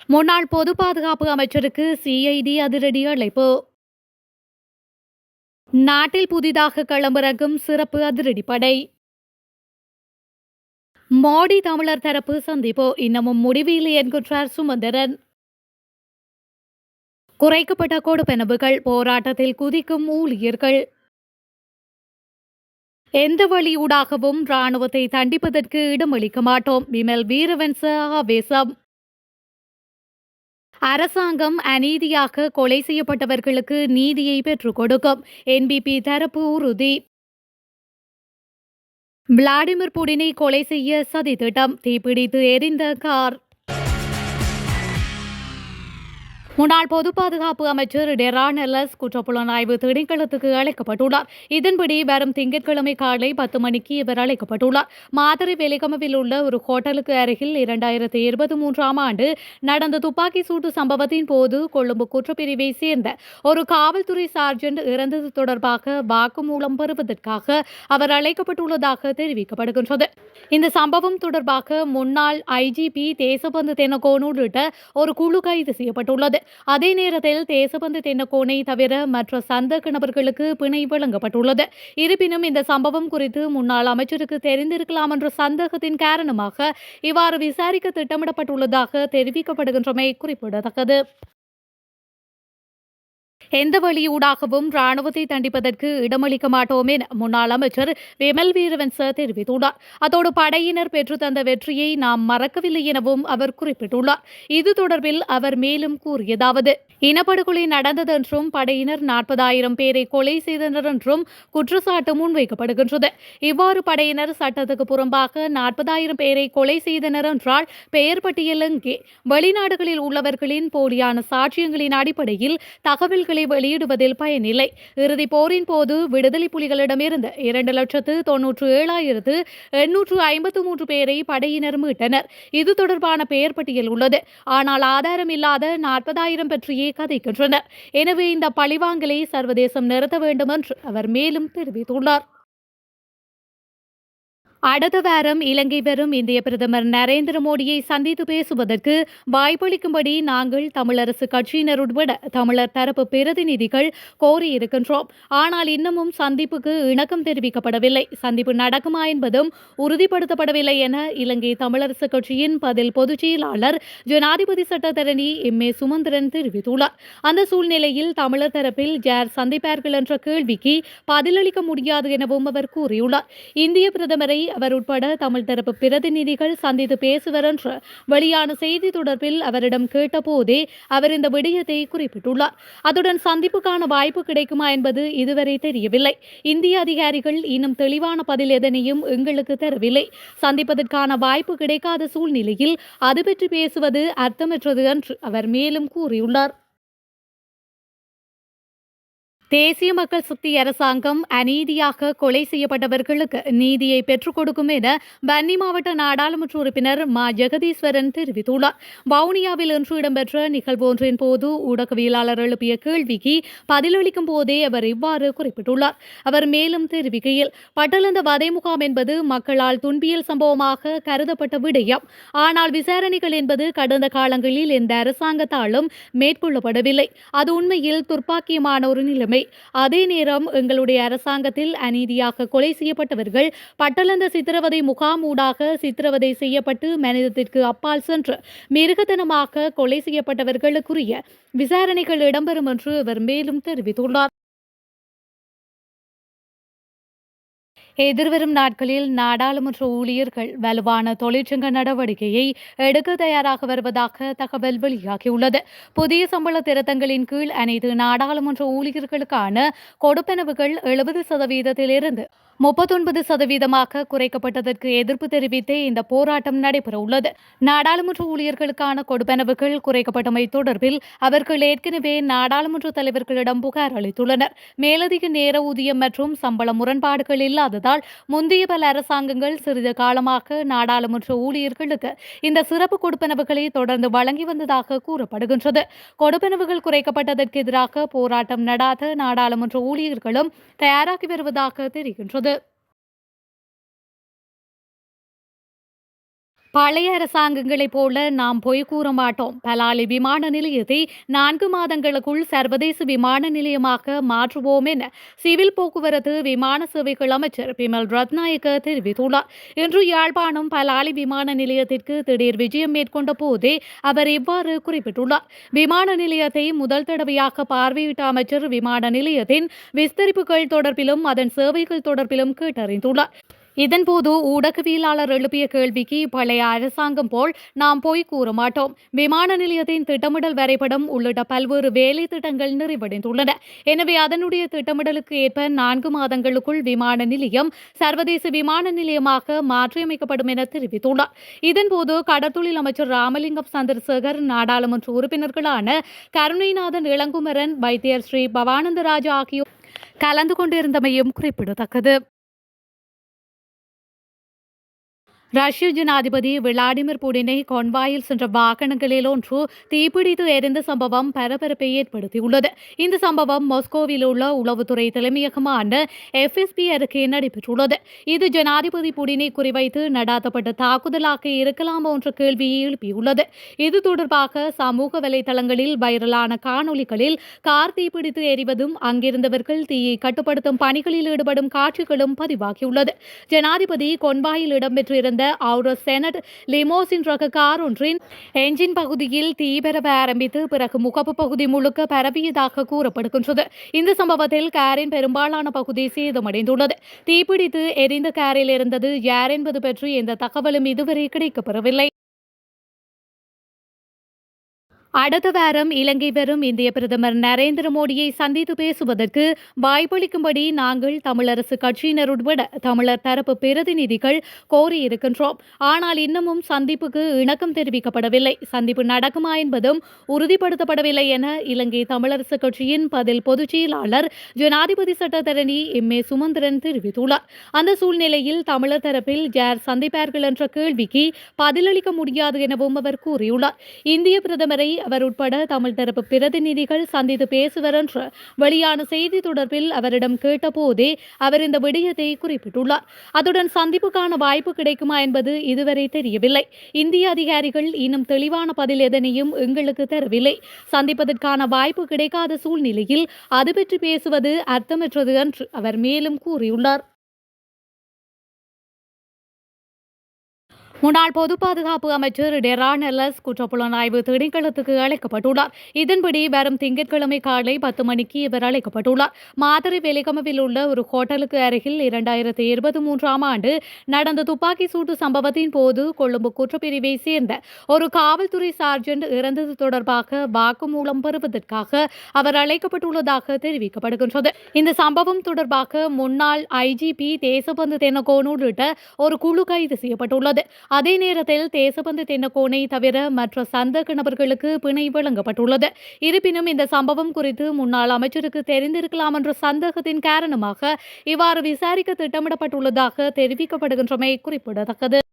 முன்னாள் பொது பாதுகாப்பு அமைச்சருக்கு சிஐடி அதிரடி அழைப்பு. நாட்டில் புதிதாக களமிறங்கும் சிறப்பு அதிரடிப்படை. மோடி தமிழர் தரப்பு சந்திப்பு இன்னமும் முடிவில் என்கின்றார் சுமந்திரன். குறைக்கப்பட்ட கொடுப்பனவுகள் போராட்டத்தில் குதிக்கும் ஊழியர்கள். எந்த வழியூடாகவும் ராணுவத்தை தண்டிப்பதற்கு இடமளிக்க மாட்டோம், விமல் வீரவன்ச ஆவேசம். அரசாங்கம் அநீதியாக கொலை செய்யப்பட்டவர்களுக்கு நீதியை பெற்றுக் கொடுக்கும், என்பிபி தரப்பு உறுதி. விளாடிமிர் புடினை கொலை செய்ய சதி திட்டம், தீப்பிடித்து எரிந்த கார். முன்னாள் பொது பாதுகாப்பு அமைச்சர் டெரான் எல்லஸ் குற்றப்புலனாய்வு திணைக்களத்துக்கு அழைக்கப்பட்டுள்ளார். இதன்படி வரும் திங்கட்கிழமை காலை 10 மணிக்கு இவர் அழைக்கப்பட்டுள்ளார். மாதிரி வெலிகமவில் உள்ள ஒரு ஹோட்டலுக்கு அருகில் 2023ஆம் ஆண்டு நடந்த துப்பாக்கி சூட்டு சம்பவத்தின் போது கொழும்பு குற்றப்பிரிவை சேர்ந்த ஒரு காவல்துறை சார்ஜென்ட் இறந்தது தொடர்பாக வாக்குமூலம் பெறுவதற்காக அவர் அழைக்கப்பட்டுள்ளதாக தெரிவிக்கப்படுகின்றது. இந்த சம்பவம் தொடர்பாக முன்னாள் ஐஜிபி தேசபந்து தென்னகோன் உள்ளிட்ட ஒரு குழு கைது செய்யப்பட்டுள்ளது. அதே நேரத்தில் தேசபந்து தென்னகோனை தவிர மற்ற சந்தேக நபர்களுக்கு பிணை வழங்கப்பட்டுள்ளது. இருப்பினும் இந்த சம்பவம் குறித்து முன்னாள் அமைச்சருக்கு தெரிந்திருக்கலாம் என்ற சந்தேகத்தின் காரணமாக இவ்வாறு விசாரிக்க திட்டமிடப்பட்டுள்ளதாக தெரிவிக்கப்படுகின்றமை குறிப்பிடத்தக்கது. எந்த வழியூடாகவும் ராணுவத்தை தண்டிப்பதற்கு இடமளிக்க மாட்டோம் என முன்னாள் அமைச்சர் விமல் வீரவன்ச தெரிவித்துள்ளார். அதோடு படையினர் பெற்றுத்தந்த வெற்றியை நாம் மறக்கவில்லை எனவும் அவர் குறிப்பிட்டுள்ளார். இது தொடர்பில் அவர் மேலும் கூறியதாவது: இனப்படுகொலை நடந்தது என்றும் படையினர் 40,000 பேரை கொலை செய்தனர் என்றும் குற்றச்சாட்டு முன்வைக்கப்படுகின்றது. இவ்வாறு படையினர் சட்டத்துக்கு புறம்பாக 40,000 பேரை கொலை செய்தனர் என்றால் பெயர் பட்டியல் எங்கே? வெளிநாடுகளில் உள்ளவர்களின் போலியான சாட்சியங்களின் அடிப்படையில் தகவல்களை வெளியிடுவதில் பயனில்லை. இறுதிப் போரின் போது விடுதலை புலிகளிடமிருந்து 2,97,853 பேரை படையினர் மீட்டனர். இது தொடர்பான பெயர் பட்டியல் உள்ளது. ஆனால் ஆதாரம் இல்லாத 40,000 பற்றியே கதைக்கின்றனர். எனவே இந்த பழிவாங்கலை சர்வதேசம் நிறுத்த வேண்டும் என்று அவர் மேலும் தெரிவித்துள்ளார். அடுத்த வாரம் இலங்கை வரும் இந்திய பிரதமர் நரேந்திர மோடியை சந்தித்து பேசுவதற்கு வாய்ப்பளிக்கும்படி நாங்கள் தமிழரசு கட்சியினர் உட்பட தமிழர் தரப்பு பிரதிநிதிகள் கோரியிருக்கின்றோம். ஆனால் இன்னமும் சந்திப்புக்கு இணக்கம் தெரிவிக்கப்படவில்லை. சந்திப்பு நடக்குமா என்பதும் உறுதிப்படுத்தப்படவில்லை என இலங்கை தமிழரசு கட்சியின் பதில் பொதுச் செயலாளர் ஜனாதிபதி சட்டத்தரணி எம்.ஏ. சுமந்திரன் தெரிவித்துள்ளார். அந்த சூழ்நிலையில் தமிழர் தரப்பில் யார் சந்திப்பார்கள் என்ற கேள்விக்கு பதிலளிக்க முடியாது எனவும் அவர் கூறியுள்ளார். இந்திய பிரதமரை அவர் உட்பட தமிழ் தரப்பு பிரதிநிதிகள் சந்தித்து பேசுவர் என்று வெளியான செய்தி தொடர்பில் அவரிடம் கேட்டபோதே அவர் இந்த விடயத்தை குறிப்பிட்டுள்ளார். அதுடன் சந்திப்புக்கான வாய்ப்பு கிடைக்குமா என்பது இதுவரை தெரியவில்லை. இந்திய அதிகாரிகள் இன்னும் தெளிவான பதில் எதனையும் எங்களுக்கு தரவில்லை. சந்திப்பதற்கான வாய்ப்பு கிடைக்காத சூழ்நிலையில் அது பற்றி பேசுவது அர்த்தமற்றது என்று அவர் மேலும் கூறியுள்ளார். தேசிய மக்கள் சக்தி அரசாங்கம் அநீதியாக கொலை செய்யப்பட்டவர்களுக்கு நீதியை பெற்றுக் கொடுக்கும் என வன்னி மாவட்ட நாடாளுமன்ற உறுப்பினர் மா ஜெகதீஸ்வரன் தெரிவித்துள்ளார். வவுனியாவில் இன்று இடம்பெற்ற நிகழ்வு ஒன்றின் போது ஊடகவியலாளர் எழுப்பிய கேள்விக்கு பதிலளிக்கும் போதே அவர் இவ்வாறு குறிப்பிட்டுள்ளார். அவர் மேலும் தெரிவிக்கையில், பட்டளந்த வதை முகாம் என்பது மக்களால் துன்பியல் சம்பவமாக கருதப்பட்ட விடயம். ஆனால் விசாரணைகள் என்பது கடந்த காலங்களில் எந்த அரசாங்கத்தாலும் மேற்கொள்ளப்படவில்லை. அது உண்மையில் துர்ப்பாக்கியமான ஒரு நிலைமை. அதே நேரம் எங்களுடைய அரசாங்கத்தில் அநீதியாக கொலை செய்யப்பட்டவர்கள் பட்டளந்த சித்திரவதை முகாம் ஊடாக சித்திரவதை செய்யப்பட்டு மனிதத்திற்கு அப்பால் சென்று மிருகத்தனமாக கொலை செய்யப்பட்டவர்களுக்குரிய விசாரணைகள் இடம்பெறும் என்று அவர் மேலும் தெரிவித்துள்ளார். எதிர்வரும் நாட்களில் நாடாளுமன்ற ஊழியர்கள் வலுவான தொழிற்சங்க நடவடிக்கையை எடுக்க தயாராக வருவதாக தகவல் வெளியாகியுள்ளது. புதிய சம்பள திருத்தங்களின் கீழ் அனைத்து நாடாளுமன்ற ஊழியர்களுக்கான கொடுப்பனவுகள் 70%இலிருந்து 39% குறைக்கப்பட்டதற்கு எதிர்ப்பு தெரிவித்தே இந்த போராட்டம் நடைபெறவுள்ளது. நாடாளுமன்ற ஊழியர்களுக்கான கொடுப்பனவுகள் குறைக்கப்பட்டமை தொடர்பில் அவர்கள் ஏற்கனவே நாடாளுமன்ற தலைவர்களிடம் புகார் அளித்துள்ளனர். மேலதிக நேர ஊதியம் மற்றும் சம்பள முரண்பாடுகள் இல்லாததால் முந்தைய பல அரசாங்கங்கள் சிறிது காலமாக நாடாளுமன்ற ஊழியர்களுக்கு இந்த சிறப்பு கொடுப்பனவுகளை தொடர்ந்து வழங்கி வந்ததாக கூறப்படுகின்றது. கொடுப்பனவுகள் குறைக்கப்பட்டதற்கு எதிராக போராட்டம் நடாத்த நாடாளுமன்ற ஊழியர்களும் தயாராகி வருவதாக தெரிகின்றது. பழைய அரசாங்கங்களைப் போல நாம் பொய் கூற மாட்டோம். பலாலி விமான நிலையத்தை 4 மாதங்களுக்குள் சர்வதேச விமான நிலையமாக மாற்றுவோம் என சிவில் போக்குவரத்து விமான சேவைகள் அமைச்சர் பிமல் ரத்நாயக்க தெரிவித்துள்ளார். இன்று யாழ்ப்பாணம் பலாலி விமான நிலையத்திற்கு திடீர் விஜயம் மேற்கொண்ட போதே அவர் இவ்வாறு குறிப்பிட்டுள்ளார். விமான நிலையத்தை முதல் தடவையாக பார்வையிட்ட அமைச்சர் விமான நிலையத்தின் விஸ்தரிப்புகள் தொடர்பிலும் அதன் சேவைகள் தொடர்பிலும் கேட்டறிந்துள்ளார். இதன்போது ஊடகவியலாளர் எழுப்பிய கேள்விக்கு பழைய அரசாங்கம் போல் நாம் பொய் கூற மாட்டோம். விமான நிலையத்தின் திட்டமிடல் வரைபடம் உள்ளிட்ட பல்வேறு வேலை திட்டங்கள் நிறைவடைந்துள்ளன. எனவே அதனுடைய திட்டமிடலுக்கு ஏற்ப 4 மாதங்களுக்குள் விமான நிலையம் சர்வதேச விமான நிலையமாக மாற்றியமைக்கப்படும் என தெரிவித்துள்ளார். இதன்போது கடற்தொழில் அமைச்சர் ராமலிங்கம் சந்திரசேகர், நாடாளுமன்ற உறுப்பினர்களான கருணைநாதன் இளங்குமரன், வைத்தியர் ஸ்ரீ பவானந்தராஜா ஆகியோர் கலந்து கொண்டிருந்தமையும் குறிப்பிடத்தக்கது. ரஷ்ய ஜனாதிபதி விளாடிமிர் புடினை கொன்வாயில் சென்ற வாகனங்களில் ஒன்று தீப்பிடித்து எரிந்த சம்பவம் பரபரப்பை ஏற்படுத்தியுள்ளது. இந்த சம்பவம் மாஸ்கோவில் உள்ள உளவுத்துறை தலைமையகமான FSB அருகே நடைபெற்றுள்ளது. இது ஜனாதிபதி புடினை குறிவைத்து நடாத்தப்பட்ட தாக்குதலாக இருக்கலாமா என்ற கேள்வியை எழுப்பியுள்ளது. இது தொடர்பாக சமூக வலைதளங்களில் வைரலான காணொலிகளில் கார் தீப்பிடித்து எரிவதும் அங்கிருந்தவர்கள் தீயை கட்டுப்படுத்தும் பணிகளில் ஈடுபடும் காட்சிகளும் பதிவாகியுள்ளது. ஜனாதிபதி கொன்வாயில் இடம்பெற்றிருந்த ஆவுரஸ் செனட் லிமோசின் ரக கார் ஒன்றின் என்ஜின் பகுதியில் தீ பரவ ஆரம்பித்து பிறகு முகப்பு பகுதி முழுக்க பரவியதாக கூறப்படுகின்றது. இந்த சம்பவத்தில் காரின் பெரும்பாலான பகுதி சேதமடைந்துள்ளது. தீப்பிடித்து எரிந்த காரில் இருந்தது யார் என்பது பற்றி எந்த தகவலும் இதுவரை கிடைக்கப்பெறவில்லை. அடுத்த வாரம் இலங்கை வரும் இந்திய பிரதமர் நரேந்திர மோடியை சந்தித்து பேசுவதற்கு வாய்ப்பளிக்கும்படி நாங்கள் தமிழரசு கட்சியினர் உட்பட தமிழர் தரப்பு பிரதிநிதிகள் கோரியிருக்கின்றோம். ஆனால் இன்னமும் சந்திப்புக்கு இணக்கம் தெரிவிக்கப்படவில்லை. சந்திப்பு நடக்குமா என்பதும் உறுதிப்படுத்தப்படவில்லை என இலங்கை தமிழரசு கட்சியின் பதில் பொதுச் செயலாளர் ஜனாதிபதி சட்டத்தரணி MA சுமந்திரன் தெரிவித்துள்ளார். அந்த சூழ்நிலையில் தமிழர் தரப்பில் யார் சந்திப்பார்கள் என்ற கேள்விக்கு பதிலளிக்க முடியாது எனவும் அவர் கூறியுள்ளார். இந்திய பிரதமரை அவர் உட்பட தமிழ் தரப்பு பிரதிநிதிகள் சந்தித்து பேசுவர் என்று வெளியான செய்தி தொடர்பில் அவரிடம் கேட்டபோதே அவர் இந்த விடயத்தை குறிப்பிட்டுள்ளார். அதுடன் சந்திப்புக்கான வாய்ப்பு கிடைக்குமா என்பது இதுவரை தெரியவில்லை. இந்திய அதிகாரிகள் இன்னும் தெளிவான பதில் எதனையும் எங்களுக்கு தரவில்லை. சந்திப்பதற்கான வாய்ப்பு கிடைக்காத சூழ்நிலையில் அது பற்றி பேசுவது அர்த்தமற்றது என்று அவர் மேலும் கூறியுள்ளார். முன்னாள் பொது பாதுகாப்பு அமைச்சர் டெரா நெல்லஸ் குற்றப்புலனாய்வு திணைக்களத்துக்கு அழைக்கப்பட்டுள்ளார். இதன்படி வரும் திங்கட்கிழமை காலை 10 மணிக்கு இவர் அழைக்கப்பட்டுள்ளார். மாதிரி வெலிகமவில் உள்ள ஒரு ஹோட்டலுக்கு அருகில் 2023ஆம் ஆண்டு நடந்த துப்பாக்கி சூட்டு சம்பவத்தின் போது கொழும்பு குற்றப்பிரிவை சேர்ந்த ஒரு காவல்துறை சார்ஜென்ட் இறந்தது தொடர்பாக வாக்குமூலம் பெறுவதற்காக அவர் அழைக்கப்பட்டுள்ளதாக தெரிவிக்கப்படுகின்றது. இந்த சம்பவம் தொடர்பாக முன்னாள் IGP தேசபந்து தென்னகோன் உள்ளிட்ட ஒரு குழு கைது செய்யப்பட்டுள்ளது. அதே நேரத்தில் தேசபந்து தென்னகோனை தவிர மற்ற சந்தேக நபர்களுக்கு பிணை வழங்கப்பட்டுள்ளது. இருப்பினும் இந்த சம்பவம் குறித்து முன்னாள் அமைச்சருக்கு தெரிந்திருக்கலாம் என்ற சந்தேகத்தின் காரணமாக இவ்வாறு விசாரிக்க திட்டமிடப்பட்டுள்ளதாக தெரிவிக்கப்படுகின்றமை குறிப்பிடத்தக்கது.